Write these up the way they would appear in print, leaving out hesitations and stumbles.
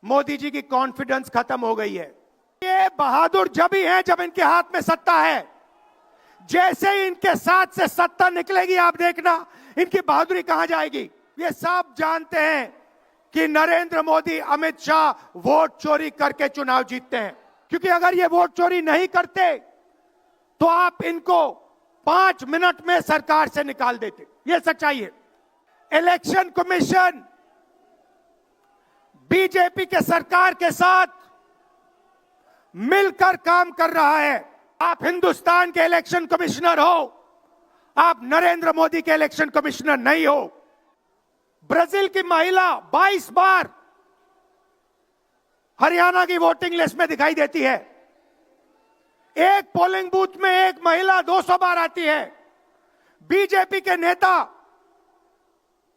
मोदी जी की कॉन्फिडेंस खत्म हो गई है। ये बहादुर जब ही हैं जब इनके हाथ में सत्ता है। जैसे ही इनके साथ से सत्ता निकलेगी, आप देखना इनकी बहादुरी कहां जाएगी। ये सब जानते हैं कि नरेंद्र मोदी, अमित शाह वोट चोरी करके चुनाव जीतते हैं, क्योंकि अगर ये वोट चोरी नहीं करते तो आप इनको 5 मिनट में सरकार से निकाल देते। ये सच्चाई है। इलेक्शन कमीशन बीजेपी के सरकार के साथ मिलकर काम कर रहा है। आप हिंदुस्तान के इलेक्शन कमिश्नर हो, आप नरेंद्र मोदी के इलेक्शन कमिश्नर नहीं हो। ब्राजील की महिला 22 बार हरियाणा की वोटिंग लिस्ट में दिखाई देती है। एक पोलिंग बूथ में एक महिला 200 बार आती है। बीजेपी के नेता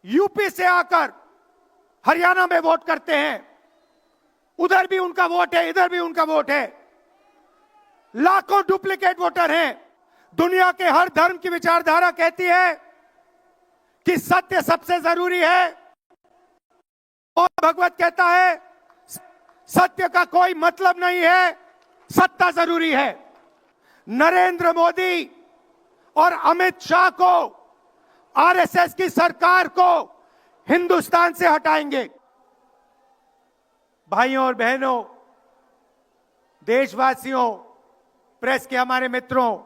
यूपी से आकर हरियाणा में वोट करते हैं। उधर भी उनका वोट है, इधर भी उनका वोट है। लाखों डुप्लीकेट वोटर हैं। दुनिया के हर धर्म की विचारधारा कहती है कि सत्य सबसे जरूरी है, और भगवत कहता है सत्य का कोई मतलब नहीं है, सत्ता जरूरी है। नरेंद्र मोदी और अमित शाह को, आरएसएस की सरकार को हिंदुस्तान से हटाएंगे। भाइयों और बहनों, देशवासियों, प्रेस के हमारे मित्रों,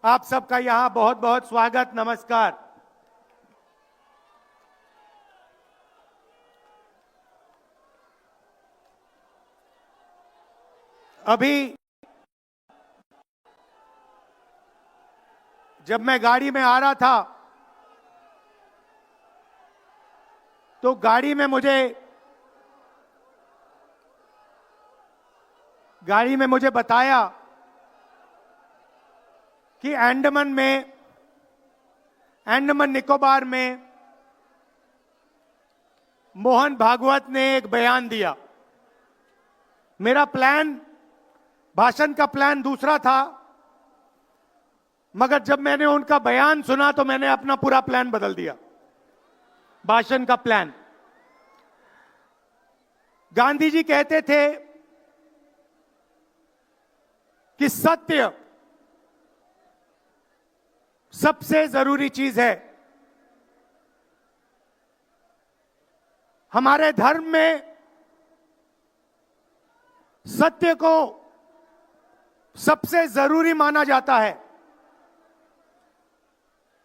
आप सबका यहां बहुत बहुत स्वागत, नमस्कार। अभी जब मैं गाड़ी में आ रहा था तो गाड़ी में मुझे बताया कि अंडमान निकोबार में मोहन भागवत ने एक बयान दिया। मेरा भाषण का प्लान दूसरा था, मगर जब मैंने उनका बयान सुना तो मैंने अपना पूरा प्लान बदल दिया, भाषण का प्लान। गांधी जी कहते थे कि सत्य सबसे जरूरी चीज है। हमारे धर्म में सत्य को सबसे जरूरी माना जाता है।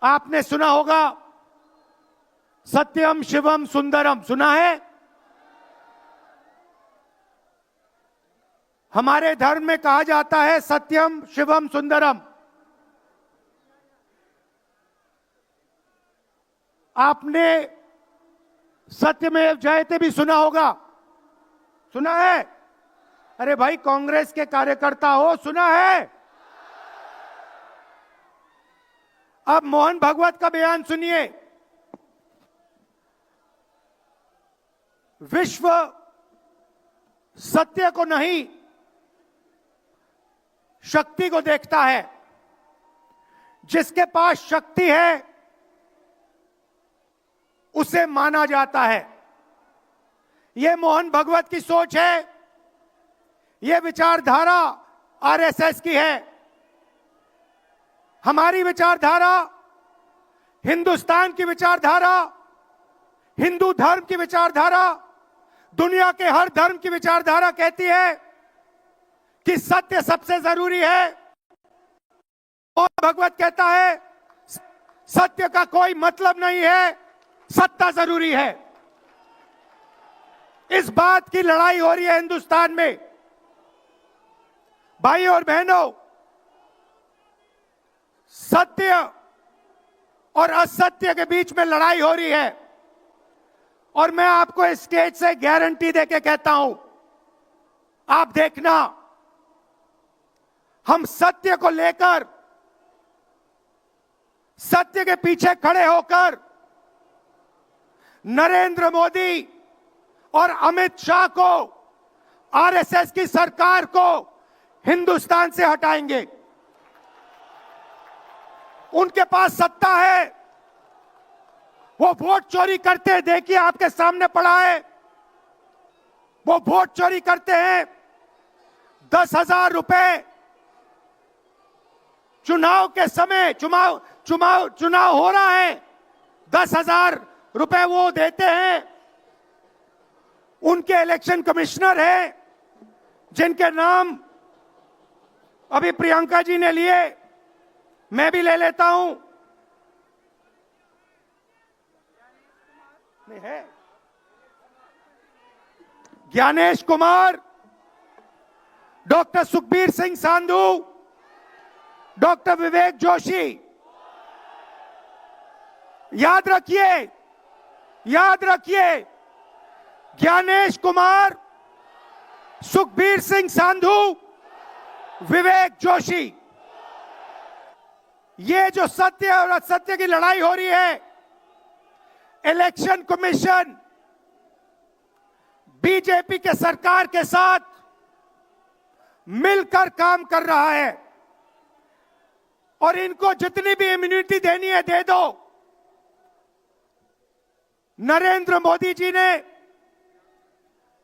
आपने सुना होगा सत्यम शिवम सुंदरम, सुना है? हमारे धर्म में कहा जाता है सत्यम शिवम सुंदरम। आपने सत्यमेव जयते भी सुना होगा, सुना है? अरे भाई, कांग्रेस के कार्यकर्ता हो, सुना है? अब मोहन भागवत का बयान सुनिए। विश्व सत्य को नहीं, शक्ति को देखता है। जिसके पास शक्ति है उसे माना जाता है। यह मोहन भागवत की सोच है। यह विचारधारा आरएसएस की है। हमारी विचारधारा, हिंदुस्तान की विचारधारा, हिंदू धर्म की विचारधारा, दुनिया के हर धर्म की विचारधारा कहती है कि सत्य सबसे जरूरी है। और भगवत कहता है सत्य का कोई मतलब नहीं है, सत्ता जरूरी है। इस बात की लड़ाई हो रही है हिंदुस्तान में। भाइयों और बहनों, सत्य और असत्य के बीच में लड़ाई हो रही है। और मैं आपको इस स्टेज से गारंटी देके कहता हूं, आप देखना, हम सत्य को लेकर, सत्य के पीछे खड़े होकर नरेंद्र मोदी और अमित शाह को, आरएसएस की सरकार को हिंदुस्तान से हटाएंगे। उनके पास सत्ता है, वो वोट चोरी करते, देखिए आपके सामने पड़ा है। वो वोट चोरी करते हैं। 10,000 रुपए चुनाव के समय चुनाव हो रहा है, 10,000 रुपए वो देते हैं। उनके इलेक्शन कमिश्नर हैं जिनके नाम अभी प्रियंका जी ने लिए, मैं भी ले लेता हूं। नहीं है ज्ञानेश कुमार, डॉक्टर सुखबीर सिंह सांधू, डॉक्टर विवेक जोशी। याद रखिए, ज्ञानेश कुमार, सुखबीर सिंह सांधू, विवेक जोशी। ये जो सत्य और असत्य की लड़ाई हो रही है, इलेक्शन कमीशन बीजेपी के सरकार के साथ मिलकर काम कर रहा है और इनको जितनी भी इम्यूनिटी देनी है दे दो। नरेंद्र मोदी जी ने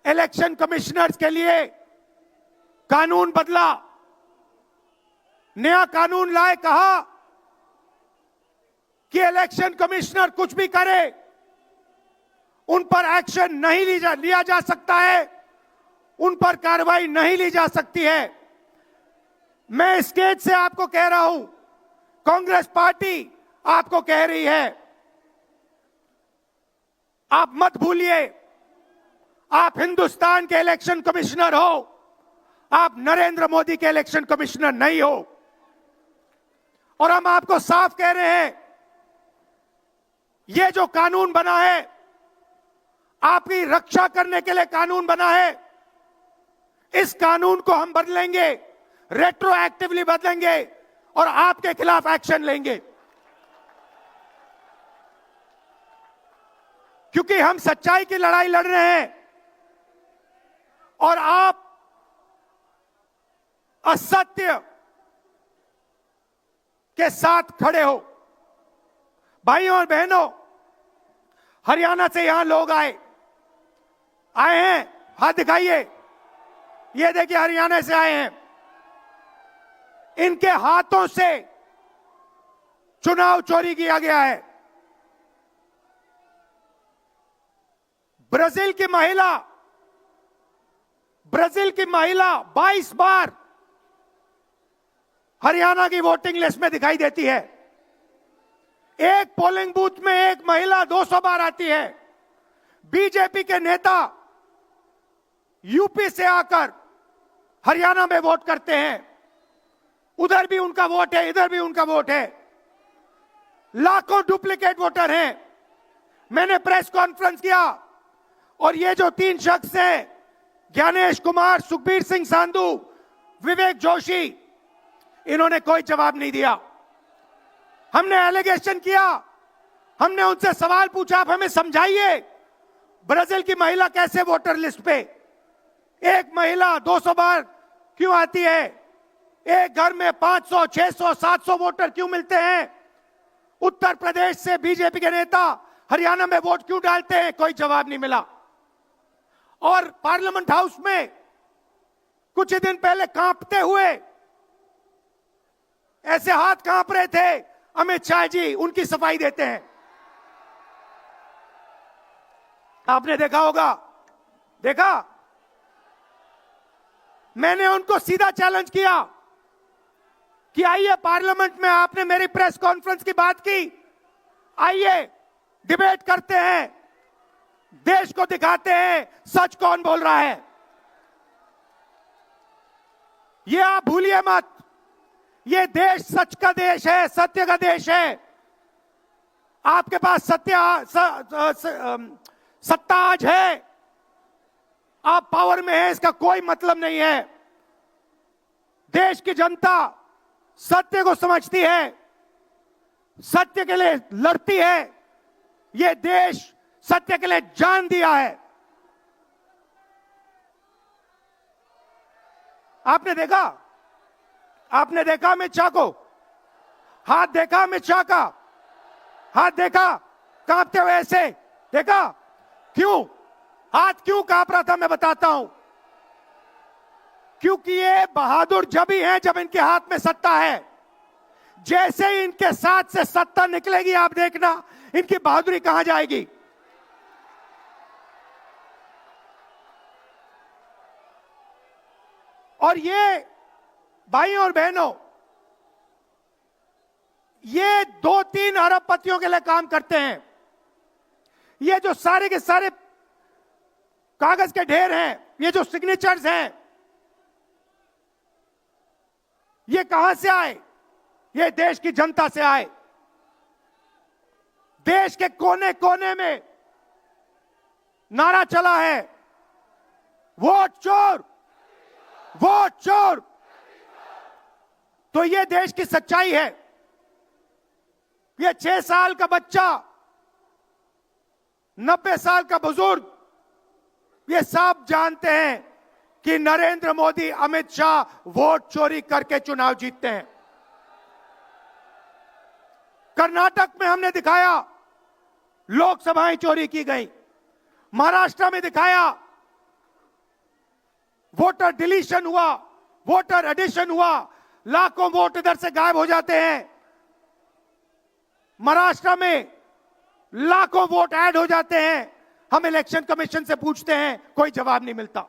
इलेक्शन कमिश्नर्स के लिए कानून बदला, नया कानून लाए, कहा कि इलेक्शन कमिश्नर कुछ भी करे उन पर एक्शन नहीं लिया जा सकता है, उन पर कार्रवाई नहीं ली जा सकती है। मैं इस स्टेज से आपको कह रहा हूं, कांग्रेस पार्टी आपको कह रही है, आप मत भूलिए, आप हिंदुस्तान के इलेक्शन कमिश्नर हो, आप नरेंद्र मोदी के इलेक्शन कमिश्नर नहीं हो। और हम आपको साफ कह रहे हैं, यह जो कानून बना है, आपकी रक्षा करने के लिए कानून बना है। इस कानून को हम बदलेंगे, रेट्रोएक्टिवली बदलेंगे और आपके खिलाफ एक्शन लेंगे, क्योंकि हम सच्चाई की लड़ाई लड़ रहे हैं और आप असत्य के साथ खड़े हो। भाइयों और बहनों, हरियाणा से यहां लोग आए हैं, हाथ दिखाइए। ये देखिए, हरियाणा से आए हैं। इनके हाथों से चुनाव चोरी किया गया है। ब्राजील की महिला 22 बार हरियाणा की वोटिंग लिस्ट में दिखाई देती है। एक पोलिंग बूथ में एक महिला 200 बार आती है। बीजेपी के नेता यूपी से आकर हरियाणा में वोट करते हैं, उधर भी उनका वोट है, इधर भी उनका वोट है। लाखों डुप्लीकेट वोटर हैं। मैंने प्रेस कॉन्फ्रेंस किया और ये जो 3 शख्स हैं, ज्ञानेश कुमार, सुखबीर सिंह सांधू, विवेक जोशी, इन्होंने कोई जवाब नहीं दिया। हमने एलिगेशन किया, हमने उनसे सवाल पूछा, आप हमें समझाइए ब्राजील की महिला कैसे वोटर लिस्ट पे, एक महिला 200 बार क्यों आती है, एक घर में 500, 600, 700 वोटर क्यों मिलते हैं, उत्तर प्रदेश से बीजेपी के नेता हरियाणा में वोट क्यों डालते हैं, कोई जवाब नहीं मिला। और पार्लियामेंट हाउस में कुछ दिन पहले कांपते हुए, ऐसे हाथ कांप रहे थे, अमित शाह जी उनकी सफाई देते हैं। आपने देखा होगा, देखा, मैंने उनको सीधा चैलेंज किया कि आइए पार्लियामेंट में, आपने मेरी प्रेस कॉन्फ्रेंस की बात की, आइए डिबेट करते हैं, देश को दिखाते हैं सच कौन बोल रहा है। ये आप भूलिए मत, ये देश सच का देश है, सत्य का देश है। आपके पास सत्ता आज है, आप पावर में हैं, इसका कोई मतलब नहीं है। देश की जनता सत्य को समझती है, सत्य के लिए लड़ती है। ये देश सत्य के लिए जान दिया है। आपने देखा अमित शाह को, हाथ देखा अमित शाह का, हाथ देखा कांपते हुए ऐसे देखा, क्यों? हाथ क्यों कांप रहा था मैं बताता हूं। क्योंकि ये बहादुर जब ही हैं जब इनके हाथ में सत्ता है। जैसे ही इनके साथ से सत्ता निकलेगी, आप देखना इनकी बहादुरी कहां जाएगी। और ये भाइयों और बहनों, ये 2-3 अरबपतियों के लिए काम करते हैं। ये जो सारे के सारे कागज के ढेर हैं, ये जो सिग्नेचर्स हैं, ये कहां से आए? ये देश की जनता से आए। देश के कोने कोने में नारा चला है, वोट चोर, वोट चोर। तो ये देश की सच्चाई है। ये 6 साल का बच्चा, 90 साल का बुजुर्ग, ये सब जानते हैं कि नरेंद्र मोदी, अमित शाह वोट चोरी करके चुनाव जीतते हैं। कर्नाटक में हमने दिखाया लोकसभाएं चोरी की गई। महाराष्ट्र में दिखाया वोटर डिलीशन हुआ, वोटर एडिशन हुआ, लाखों वोट इधर से गायब हो जाते हैं। महाराष्ट्र में लाखों वोट ऐड हो जाते हैं। हम इलेक्शन कमीशन से पूछते हैं, कोई जवाब नहीं मिलता।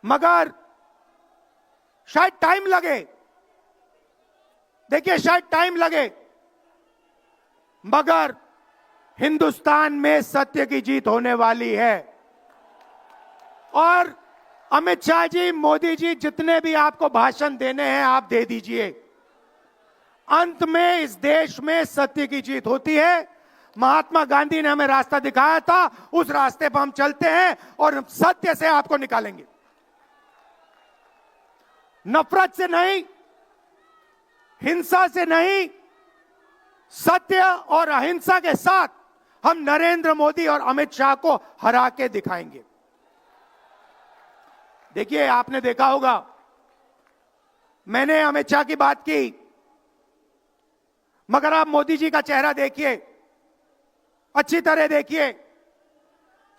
मगर शायद टाइम लगे, देखिए शायद टाइम लगे, मगर हिंदुस्तान में सत्य की जीत होने वाली है। और अमित शाह जी, मोदी जी, जितने भी आपको भाषण देने हैं आप दे दीजिए। अंत में इस देश में सत्य की जीत होती है। महात्मा गांधी ने हमें रास्ता दिखाया था, उस रास्ते पर हम चलते हैं और सत्य से आपको निकालेंगे। नफरत से नहीं, हिंसा से नहीं, सत्य और अहिंसा के साथ हम नरेंद्र मोदी और अमित शाह को हरा के दिखाएंगे। देखिए, आपने देखा होगा, मैंने अमित शाह की बात की, मगर आप मोदी जी का चेहरा देखिए, अच्छी तरह देखिए।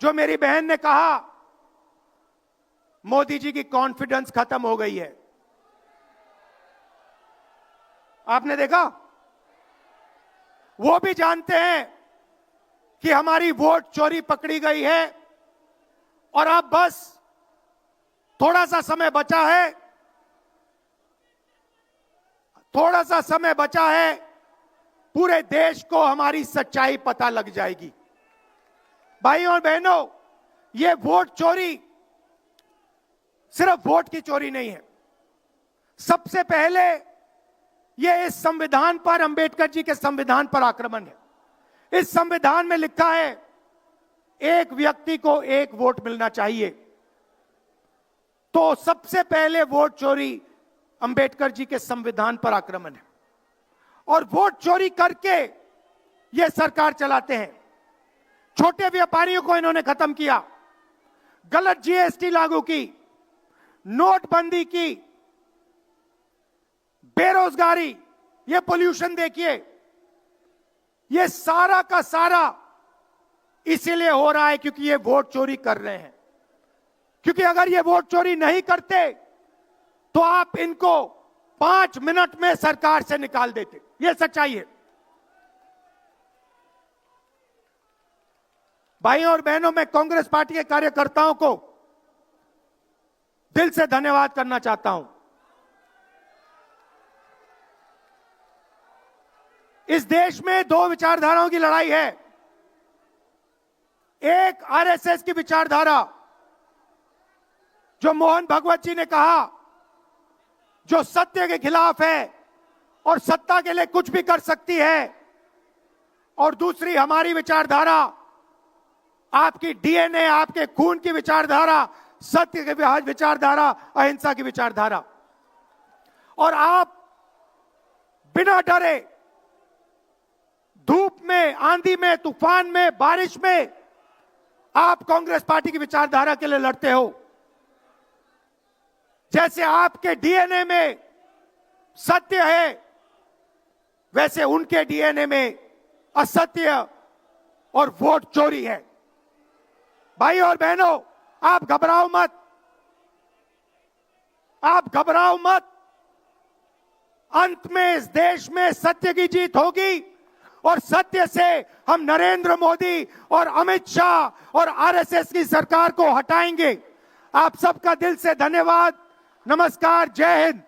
जो मेरी बहन ने कहा, मोदी जी की कॉन्फिडेंस खत्म हो गई है। आपने देखा? वो भी जानते हैं कि हमारी वोट चोरी पकड़ी गई है और अब बस थोड़ा सा समय बचा है, थोड़ा सा समय बचा है, पूरे देश को हमारी सच्चाई पता लग जाएगी। भाइयों और बहनों, ये वोट चोरी सिर्फ वोट की चोरी नहीं है। सबसे पहले ये इस संविधान पर, अंबेडकर जी के संविधान पर आक्रमण है। इस संविधान में लिखा है एक व्यक्ति को एक वोट मिलना चाहिए। तो सबसे पहले वोट चोरी अंबेडकर जी के संविधान पर आक्रमण है। और वोट चोरी करके ये सरकार चलाते हैं। छोटे व्यापारियों को इन्होंने खत्म किया, गलत जीएसटी लागू की, नोटबंदी की, बेरोजगारी, ये पोल्यूशन देखिए, ये सारा का सारा इसीलिए हो रहा है क्योंकि ये वोट चोरी कर रहे हैं। क्योंकि अगर ये वोट चोरी नहीं करते तो आप इनको 5 मिनट में सरकार से निकाल देते। ये सच्चाई है। भाइयों और बहनों, मैं कांग्रेस पार्टी के कार्यकर्ताओं को दिल से धन्यवाद करना चाहता हूं। इस देश में 2 विचारधाराओं की लड़ाई है। एक आरएसएस की विचारधारा, जो मोहन भगवत जी ने कहा, जो सत्य के खिलाफ है और सत्ता के लिए कुछ भी कर सकती है। और दूसरी हमारी विचारधारा, आपकी डीएनए, आपके खून की विचारधारा, सत्य की विचारधारा, अहिंसा की विचारधारा। और आप बिना डरे, धूप में, आंधी में, तूफान में, बारिश में, आप कांग्रेस पार्टी की विचारधारा के लिए लड़ते हो। जैसे आपके डीएनए में सत्य है, वैसे उनके डीएनए में असत्य और वोट चोरी है। भाई और बहनों, आप घबराओ मत, आप घबराओ मत। अंत में इस देश में सत्य की जीत होगी और सत्य से हम नरेंद्र मोदी और अमित शाह और आरएसएस की सरकार को हटाएंगे। आप सबका दिल से धन्यवाद। नमस्कार, जय हिंद।